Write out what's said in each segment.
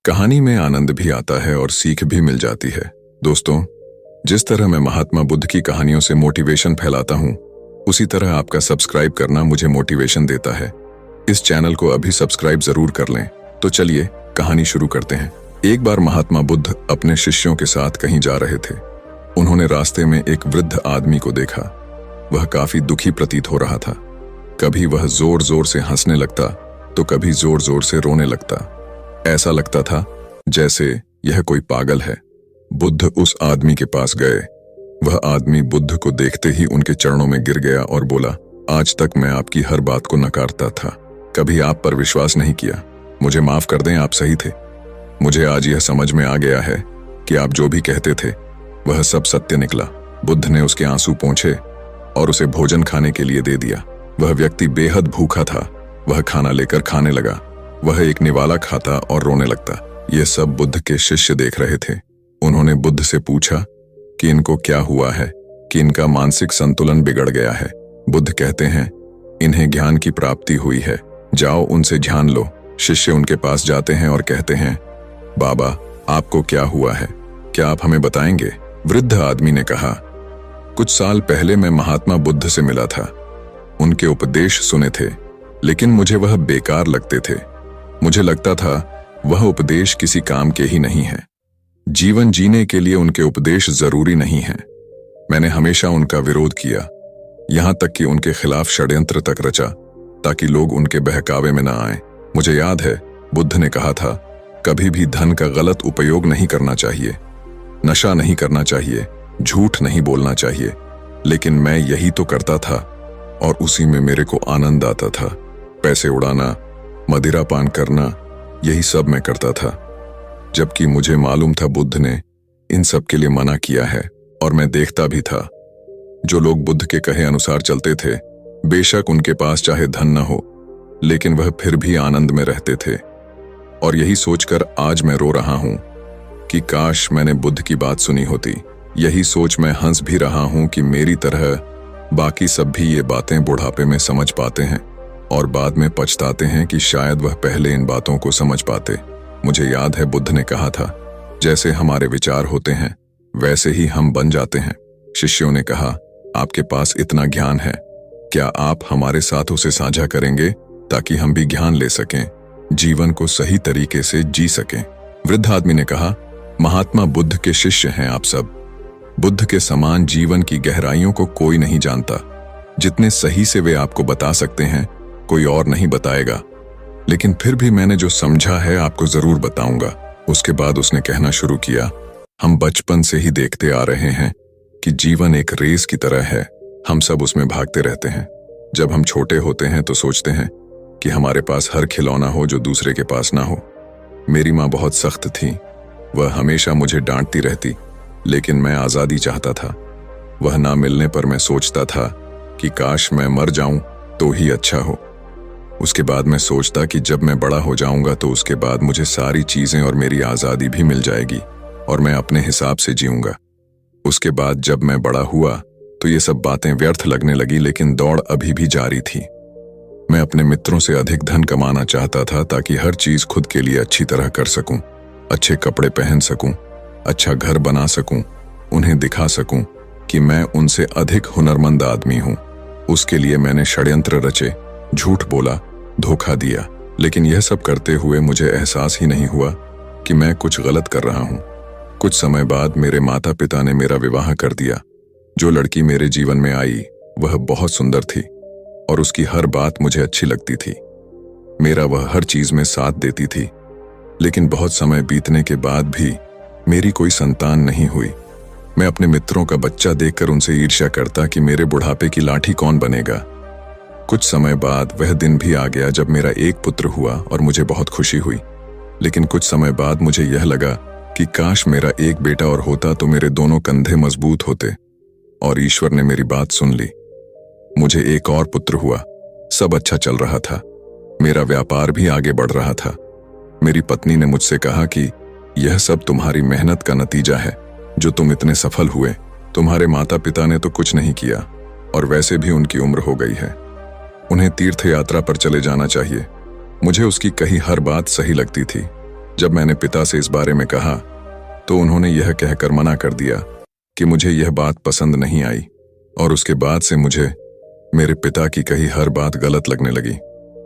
कहानी में आनंद भी आता है और सीख भी मिल जाती है। दोस्तों, जिस तरह मैं महात्मा बुद्ध की कहानियों से मोटिवेशन फैलाता हूं, उसी तरह आपका सब्सक्राइब करना मुझे मोटिवेशन देता है। इस चैनल को अभी सब्सक्राइब जरूर कर लें। तो चलिए कहानी शुरू करते हैं। एक बार महात्मा बुद्ध अपने शिष्यों के साथ कहीं जा रहे थे। उन्होंने रास्ते में एक वृद्ध आदमी को देखा। वह काफी दुखी प्रतीत हो रहा था। कभी वह जोर जोर से हंसने लगता तो कभी जोर जोर से रोने लगता। ऐसा लगता था जैसे यह कोई पागल है। बुद्ध उस आदमी के पास गए। वह आदमी बुद्ध को देखते ही उनके चरणों में गिर गया और बोला, आज तक मैं आपकी हर बात को नकारता था, कभी आप पर विश्वास नहीं किया। मुझे माफ कर दें, आप सही थे। मुझे आज यह समझ में आ गया है कि आप जो भी कहते थे वह सब सत्य निकला। बुद्ध ने उसके आंसू पोंछे और उसे भोजन खाने के लिए दे दिया। वह व्यक्ति बेहद भूखा था। वह खाना लेकर खाने लगा। वह एक निवाला खाता और रोने लगता। ये सब बुद्ध के शिष्य देख रहे थे। उन्होंने बुद्ध से पूछा कि इनको क्या हुआ है कि इनका मानसिक संतुलन बिगड़ गया है। बुद्ध कहते हैं, इन्हें ज्ञान की प्राप्ति हुई है, जाओ उनसे ध्यान लो। शिष्य उनके पास जाते हैं और कहते हैं, बाबा आपको क्या हुआ है, क्या आप हमें बताएंगे? वृद्ध आदमी ने कहा, कुछ साल पहले मैं महात्मा बुद्ध से मिला था। उनके उपदेश सुने थे, लेकिन मुझे वह बेकार लगते थे। मुझे लगता था वह उपदेश किसी काम के ही नहीं है। जीवन जीने के लिए उनके उपदेश जरूरी नहीं है। मैंने हमेशा उनका विरोध किया, यहां तक कि उनके खिलाफ षड्यंत्र तक रचा ताकि लोग उनके बहकावे में न आए। मुझे याद है बुद्ध ने कहा था, कभी भी धन का गलत उपयोग नहीं करना चाहिए, नशा नहीं करना चाहिए, झूठ नहीं बोलना चाहिए। लेकिन मैं यही तो करता था और उसी में मेरे को आनंद आता था। पैसे उड़ाना, मदिरा पान करना, यही सब मैं करता था, जबकि मुझे मालूम था बुद्ध ने इन सब के लिए मना किया है। और मैं देखता भी था, जो लोग बुद्ध के कहे अनुसार चलते थे, बेशक उनके पास चाहे धन न हो, लेकिन वह फिर भी आनंद में रहते थे। और यही सोचकर आज मैं रो रहा हूं कि काश मैंने बुद्ध की बात सुनी होती। यही सोच मैं हंस भी रहा हूं कि मेरी तरह बाकी सब भी ये बातें बुढ़ापे में समझ पाते हैं और बाद में पछताते हैं कि शायद वह पहले इन बातों को समझ पाते। मुझे याद है बुद्ध ने कहा था, जैसे हमारे विचार होते हैं वैसे ही हम बन जाते हैं। शिष्यों ने कहा, आपके पास इतना ज्ञान है, क्या आप हमारे साथ उसे साझा करेंगे ताकि हम भी ज्ञान ले सकें, जीवन को सही तरीके से जी सकें? वृद्ध आदमी ने कहा, महात्मा बुद्ध के शिष्य हैं आप सब। बुद्ध के समान जीवन की गहराइयों को कोई नहीं जानता। जितने सही से वे आपको बता सकते हैं कोई और नहीं बताएगा। लेकिन फिर भी मैंने जो समझा है आपको जरूर बताऊंगा। उसके बाद उसने कहना शुरू किया, हम बचपन से ही देखते आ रहे हैं कि जीवन एक रेस की तरह है। हम सब उसमें भागते रहते हैं। जब हम छोटे होते हैं तो सोचते हैं कि हमारे पास हर खिलौना हो जो दूसरे के पास ना हो। मेरी माँ बहुत सख्त थी। वह हमेशा मुझे डांटती रहती, लेकिन मैं आजादी चाहता था। वह ना मिलने पर मैं सोचता था कि काश मैं मर जाऊं तो ही अच्छा हो। उसके बाद मैं सोचता कि जब मैं बड़ा हो जाऊंगा तो उसके बाद मुझे सारी चीजें और मेरी आजादी भी मिल जाएगी और मैं अपने हिसाब से जीऊंगा। उसके बाद जब मैं बड़ा हुआ तो ये सब बातें व्यर्थ लगने लगी, लेकिन दौड़ अभी भी जारी थी। मैं अपने मित्रों से अधिक धन कमाना चाहता था ताकि हर चीज खुद के लिए अच्छी तरह कर सकूं, अच्छे कपड़े पहन सकूं, अच्छा घर बना सकूं, उन्हें दिखा सकूं कि मैं उनसे अधिक हुनरमंद आदमी हूं। उसके लिए मैंने षड्यंत्र रचे, झूठ बोला, धोखा दिया। लेकिन यह सब करते हुए मुझे एहसास ही नहीं हुआ कि मैं कुछ गलत कर रहा हूं। कुछ समय बाद मेरे माता पिता ने मेरा विवाह कर दिया। जो लड़की मेरे जीवन में आई वह बहुत सुंदर थी और उसकी हर बात मुझे अच्छी लगती थी। मेरा वह हर चीज में साथ देती थी। लेकिन बहुत समय बीतने के बाद भी मेरी कोई संतान नहीं हुई। मैं अपने मित्रों का बच्चा देखकर उनसे ईर्ष्या करता कि मेरे बुढ़ापे की लाठी कौन बनेगा। कुछ समय बाद वह दिन भी आ गया जब मेरा एक पुत्र हुआ और मुझे बहुत खुशी हुई। लेकिन कुछ समय बाद मुझे यह लगा कि काश मेरा एक बेटा और होता तो मेरे दोनों कंधे मजबूत होते। और ईश्वर ने मेरी बात सुन ली। मुझे एक और पुत्र हुआ। सब अच्छा चल रहा था। मेरा व्यापार भी आगे बढ़ रहा था। मेरी पत्नी ने मुझसे कहा कि यह सब तुम्हारी मेहनत का नतीजा है जो तुम इतने सफल हुए। तुम्हारे माता पिता ने तो कुछ नहीं किया और वैसे भी उनकी उम्र हो गई है। उन्हें तीर्थ यात्रा पर चले जाना चाहिए। मुझे उसकी कही हर बात सही लगती थी। जब मैंने पिता से इस बारे में कहा तो उन्होंने यह कहकर मना कर दिया कि मुझे यह बात पसंद नहीं आई, और उसके बाद से मुझे मेरे पिता की कही हर बात गलत लगने लगी।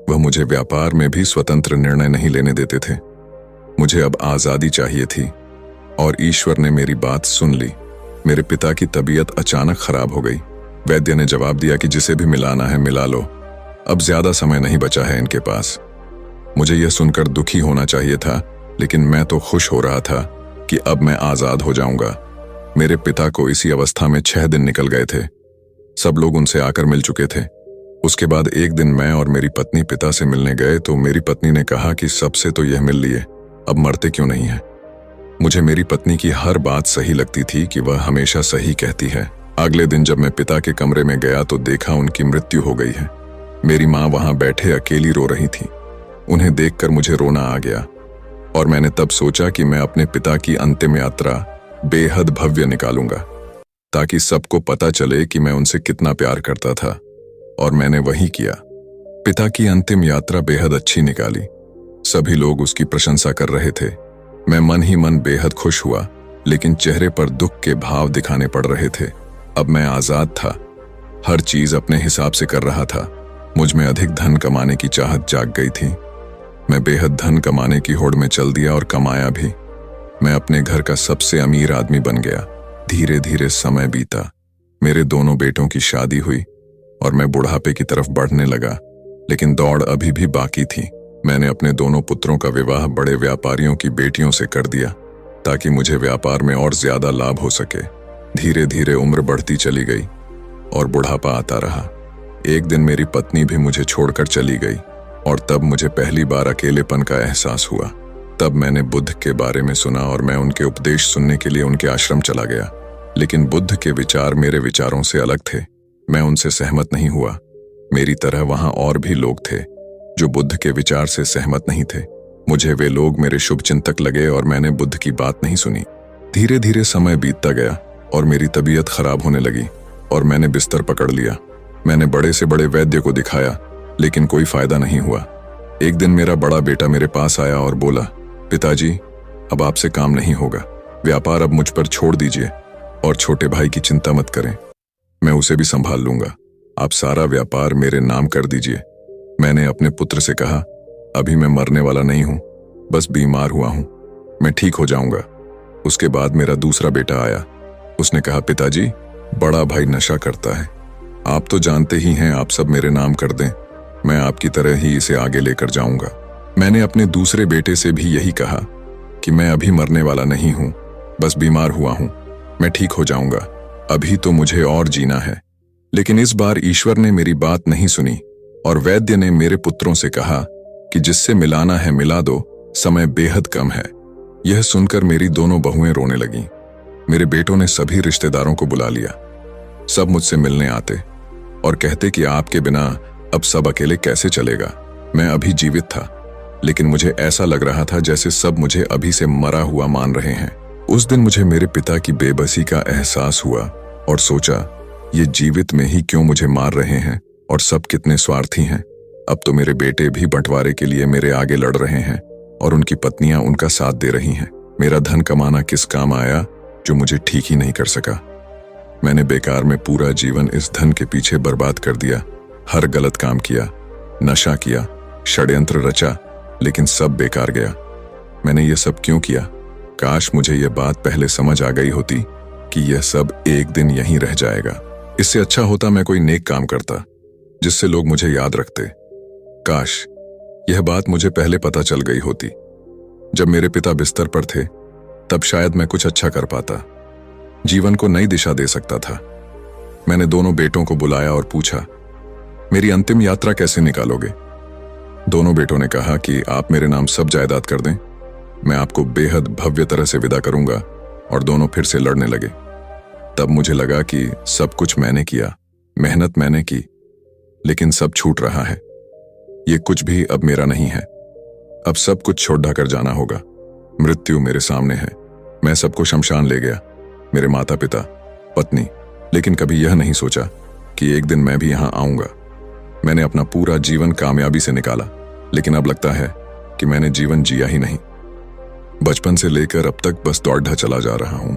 वह मुझे व्यापार में भी स्वतंत्र निर्णय नहीं लेने देते थे। मुझे अब आज़ादी चाहिए थी और ईश्वर ने मेरी बात सुन ली। मेरे पिता की तबीयत अचानक खराब हो गई। वैद्य ने जवाब दिया कि जिसे भी मिलाना है मिला लो, अब ज्यादा समय नहीं बचा है इनके पास। मुझे यह सुनकर दुखी होना चाहिए था, लेकिन मैं तो खुश हो रहा था कि अब मैं आजाद हो जाऊंगा। मेरे पिता को इसी अवस्था में 6 दिन निकल गए थे। सब लोग उनसे आकर मिल चुके थे। उसके बाद एक दिन मैं और मेरी पत्नी पिता से मिलने गए तो मेरी पत्नी ने कहा कि सबसे तो यह मिल लिए, अब मरते क्यों नहीं है। मुझे मेरी पत्नी की हर बात सही लगती थी कि वह हमेशा सही कहती है। अगले दिन जब मैं पिता के कमरे में गया तो देखा उनकी मृत्यु हो गई है। मेरी माँ वहां बैठे अकेली रो रही थी। उन्हें देखकर मुझे रोना आ गया और मैंने तब सोचा कि मैं अपने पिता की अंतिम यात्रा बेहद भव्य निकालूंगा, ताकि सबको पता चले कि मैं उनसे कितना प्यार करता था, और मैंने वही किया। पिता की अंतिम यात्रा बेहद अच्छी निकाली। सभी लोग उसकी प्रशंसा कर रहे थे। मैं मन ही मन बेहद खुश हुआ, लेकिन चेहरे पर दुख के भाव दिखाने पड़ रहे थे। अब मैं आजाद था, हर चीज अपने हिसाब से कर रहा था। मुझ में अधिक धन कमाने की चाहत जाग गई थी। मैं बेहद धन कमाने की होड़ में चल दिया और कमाया भी। मैं अपने घर का सबसे अमीर आदमी बन गया। धीरे धीरे समय बीता। मेरे दोनों बेटों की शादी हुई और मैं बुढ़ापे की तरफ बढ़ने लगा, लेकिन दौड़ अभी भी बाकी थी। मैंने अपने दोनों पुत्रों का विवाह बड़े व्यापारियों की बेटियों से कर दिया, ताकि मुझे व्यापार में और ज्यादा लाभ हो सके। धीरे धीरे उम्र बढ़ती चली गई और बुढ़ापा आता रहा। एक दिन मेरी पत्नी भी मुझे छोड़कर चली गई और तब मुझे पहली बार अकेलेपन का एहसास हुआ। तब मैंने बुद्ध के बारे में सुना और मैं उनके उपदेश सुनने के लिए उनके आश्रम चला गया। लेकिन बुद्ध के विचार मेरे विचारों से अलग थे। मैं उनसे सहमत नहीं हुआ। मेरी तरह वहां और भी लोग थे जो बुद्ध के विचार से सहमत नहीं थे। मुझे वे लोग मेरे शुभचिंतक लगे और मैंने बुद्ध की बात नहीं सुनी। धीरे धीरे समय बीतता गया और मेरी तबीयत खराब होने लगी और मैंने बिस्तर पकड़ लिया। मैंने बड़े से बड़े वैद्य को दिखाया, लेकिन कोई फायदा नहीं हुआ। एक दिन मेरा बड़ा बेटा मेरे पास आया और बोला, पिताजी, अब आपसे काम नहीं होगा। व्यापार अब मुझ पर छोड़ दीजिए और छोटे भाई की चिंता मत करें, मैं उसे भी संभाल लूंगा। आप सारा व्यापार मेरे नाम कर दीजिए। मैंने अपने पुत्र से कहा, अभी मैं मरने वाला नहीं हूं, बस बीमार हुआ हूं, मैं ठीक हो जाऊंगा। उसके बाद मेरा दूसरा बेटा आया। उसने कहा, पिताजी, बड़ा भाई नशा करता है, आप तो जानते ही हैं, आप सब मेरे नाम कर दें, मैं आपकी तरह ही इसे आगे लेकर जाऊंगा। मैंने अपने दूसरे बेटे से भी यही कहा कि मैं अभी मरने वाला नहीं हूं, बस बीमार हुआ हूं, मैं ठीक हो जाऊंगा, अभी तो मुझे और जीना है। लेकिन इस बार ईश्वर ने मेरी बात नहीं सुनी और वैद्य ने मेरे पुत्रों से कहा कि जिससे मिलाना है मिला दो, समय बेहद कम है। यह सुनकर मेरी दोनों बहुएं रोने लगीं। मेरे बेटों ने सभी रिश्तेदारों को बुला लिया। सब मुझसे मिलने आते और कहते कि आपके बिना अब सब अकेले कैसे चलेगा। मैं अभी जीवित था, लेकिन मुझे ऐसा लग रहा था जैसे सब मुझे अभी से मरा हुआ मान रहे हैं। उस दिन मुझे मेरे पिता की बेबसी का एहसास हुआ और सोचा, ये जीवित में ही क्यों मुझे मार रहे हैं और सब कितने स्वार्थी हैं। अब तो मेरे बेटे भी बंटवारे के लिए मेरे आगे लड़ रहे हैं और उनकी पत्नियां उनका साथ दे रही हैं। मेरा धन कमाना किस काम आया जो मुझे ठीक ही नहीं कर सका। मैंने बेकार में पूरा जीवन इस धन के पीछे बर्बाद कर दिया। हर गलत काम किया, नशा किया, षड्यंत्र रचा, लेकिन सब बेकार गया। मैंने ये सब क्यों किया? काश मुझे यह बात पहले समझ आ गई होती कि यह सब एक दिन यहीं रह जाएगा। इससे अच्छा होता मैं कोई नेक काम करता जिससे लोग मुझे याद रखते। काश यह बात मुझे पहले पता चल गई होती। जब मेरे पिता बिस्तर पर थे तब शायद मैं कुछ अच्छा कर पाता, जीवन को नई दिशा दे सकता था। मैंने दोनों बेटों को बुलाया और पूछा, मेरी अंतिम यात्रा कैसे निकालोगे? दोनों बेटों ने कहा कि आप मेरे नाम सब जायदाद कर दें, मैं आपको बेहद भव्य तरह से विदा करूंगा। और दोनों फिर से लड़ने लगे। तब मुझे लगा कि सब कुछ मैंने किया, मेहनत मैंने की, लेकिन सब छूट रहा है। ये कुछ भी अब मेरा नहीं है। अब सब कुछ छोड़ ढाकर जाना होगा। मृत्यु मेरे सामने है। मैं सबको शमशान ले गया, मेरे माता पिता, पत्नी, लेकिन कभी यह नहीं सोचा कि एक दिन मैं भी यहां आऊंगा। मैंने अपना पूरा जीवन कामयाबी से निकाला, लेकिन अब लगता है कि मैंने जीवन जिया ही नहीं। बचपन से लेकर अब तक बस दौड़ा चला जा रहा हूं।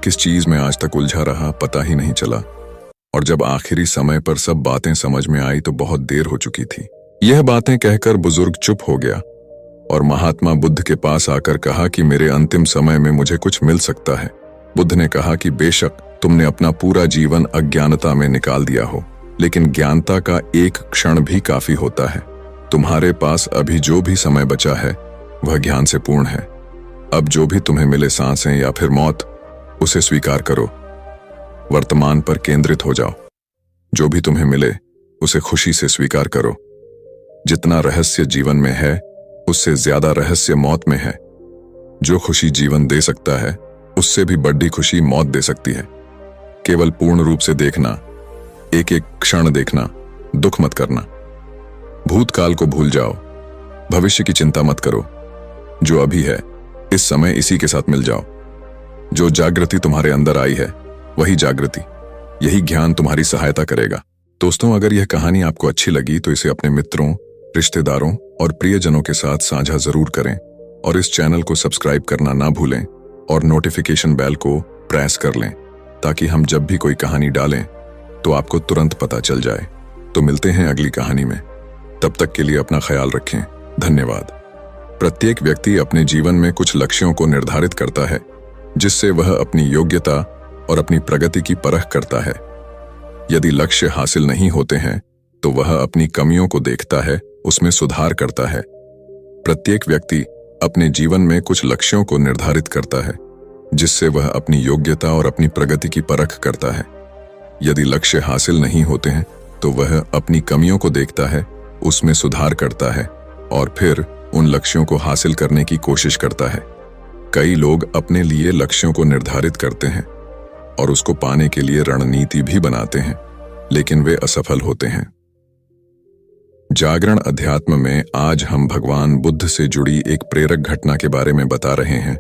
किस चीज में आज तक उलझा रहा पता ही नहीं चला, और जब आखिरी समय पर सब बातें समझ में आई तो बहुत देर हो चुकी थी। यह बातें कहकर बुजुर्ग चुप हो गया और महात्मा बुद्ध के पास आकर कहा कि मेरे अंतिम समय में मुझे कुछ मिल सकता है। बुद्ध ने कहा कि बेशक तुमने अपना पूरा जीवन अज्ञानता में निकाल दिया हो, लेकिन ज्ञानता का एक क्षण भी काफी होता है। तुम्हारे पास अभी जो भी समय बचा है वह ज्ञान से पूर्ण है। अब जो भी तुम्हें मिले, सांसें या फिर मौत, उसे स्वीकार करो। वर्तमान पर केंद्रित हो जाओ। जो भी तुम्हें मिले उसे खुशी से स्वीकार करो। जितना रहस्य जीवन में है उससे ज्यादा रहस्य मौत में है। जो खुशी जीवन दे सकता है उससे भी बड़ी खुशी मौत दे सकती है। केवल पूर्ण रूप से देखना, एक एक क्षण देखना, दुख मत करना। भूतकाल को भूल जाओ, भविष्य की चिंता मत करो। जो अभी है इस समय इसी के साथ मिल जाओ। जो जागृति तुम्हारे अंदर आई है वही जागृति, यही ज्ञान तुम्हारी सहायता करेगा। दोस्तों, अगर यह कहानी आपको अच्छी लगी तो इसे अपने मित्रों, रिश्तेदारों और प्रियजनों के साथ साझा जरूर करें, और इस चैनल को सब्सक्राइब करना ना भूलें और नोटिफिकेशन बेल को प्रेस कर लें, ताकि हम जब भी कोई कहानी डालें तो आपको तुरंत पता चल जाए। तो मिलते हैं अगली कहानी में। तब तक के लिए अपना ख्याल रखें। धन्यवाद। प्रत्येक व्यक्ति अपने जीवन में कुछ लक्ष्यों को निर्धारित करता है, जिससे वह अपनी योग्यता और अपनी प्रगति की परख करता है। यदि लक्ष्य हासिल नहीं होते हैं तो वह अपनी कमियों को देखता है, उसमें सुधार करता है। प्रत्येक व्यक्ति अपने जीवन में कुछ लक्ष्यों को निर्धारित करता है, जिससे वह अपनी योग्यता और अपनी प्रगति की परख करता है। यदि लक्ष्य हासिल नहीं होते हैं तो वह अपनी कमियों को देखता है, उसमें सुधार करता है और फिर उन लक्ष्यों को हासिल करने की कोशिश करता है। कई लोग अपने लिए लक्ष्यों को निर्धारित करते हैं और उसको पाने के लिए रणनीति भी बनाते हैं, लेकिन वे असफल होते हैं। जागरण अध्यात्म में आज हम भगवान बुद्ध से जुड़ी एक प्रेरक घटना के बारे में बता रहे हैं,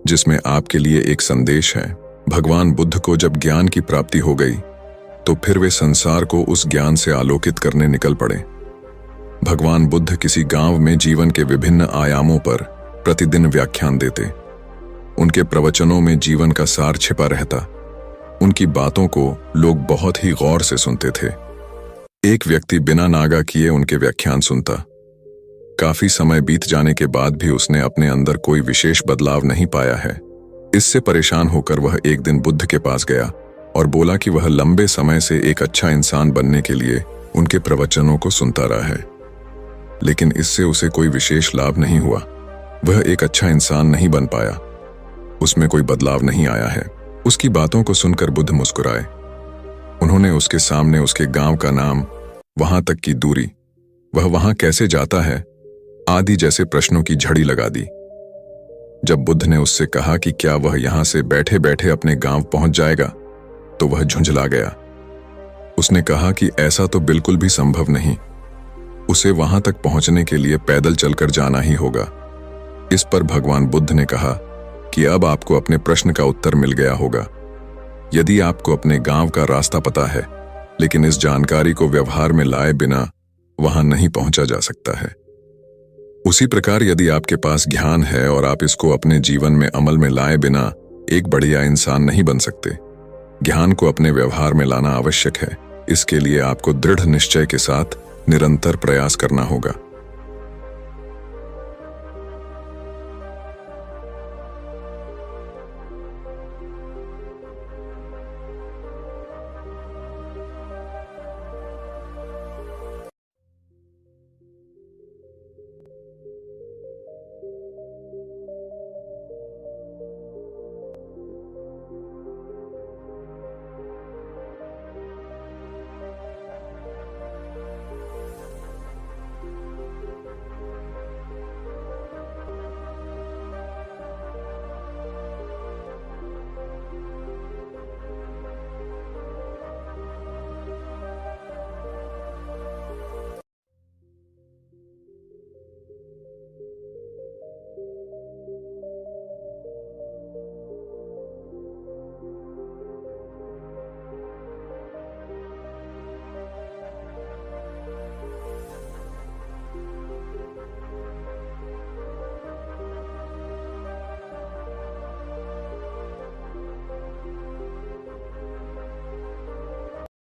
जिसमें आपके लिए एक संदेश है। भगवान बुद्ध को जब ज्ञान की प्राप्ति हो गई तो फिर वे संसार को उस ज्ञान से आलोकित करने निकल पड़े। भगवान बुद्ध किसी गांव में जीवन के विभिन्न आयामों पर प्रतिदिन व्याख्यान देते। उनके प्रवचनों में जीवन का सार छिपा रहता। उनकी बातों को लोग बहुत ही गौर से सुनते थे। एक व्यक्ति बिना नागा किए उनके व्याख्यान सुनता। काफी समय बीत जाने के बाद भी उसने अपने अंदर कोई विशेष बदलाव नहीं पाया है। इससे परेशान होकर वह एक दिन बुद्ध के पास गया और बोला कि वह लंबे समय से एक अच्छा इंसान बनने के लिए उनके प्रवचनों को सुनता रहा है, लेकिन इससे उसे कोई विशेष लाभ नहीं हुआ। वह एक अच्छा इंसान नहीं बन पाया, उसमें कोई बदलाव नहीं आया है। उसकी बातों को सुनकर बुद्ध मुस्कुराए। उन्होंने उसके सामने उसके गांव का नाम, वहां तक की दूरी, वह वहां कैसे जाता है आदि जैसे प्रश्नों की झड़ी लगा दी। जब बुद्ध ने उससे कहा कि क्या वह यहां से बैठे बैठे अपने गांव पहुंच जाएगा, तो वह झुंझला गया। उसने कहा कि ऐसा तो बिल्कुल भी संभव नहीं, उसे वहां तक पहुंचने के लिए पैदल चलकर जाना ही होगा। इस पर भगवान बुद्ध ने कहा कि अब आपको अपने प्रश्न का उत्तर मिल गया होगा। यदि आपको अपने गांव का रास्ता पता है, लेकिन इस जानकारी को व्यवहार में लाए बिना वहां नहीं पहुंचा जा सकता है। उसी प्रकार यदि आपके पास ज्ञान है और आप इसको अपने जीवन में अमल में लाए बिना एक बढ़िया इंसान नहीं बन सकते। ज्ञान को अपने व्यवहार में लाना आवश्यक है। इसके लिए आपको दृढ़ निश्चय के साथ निरंतर प्रयास करना होगा।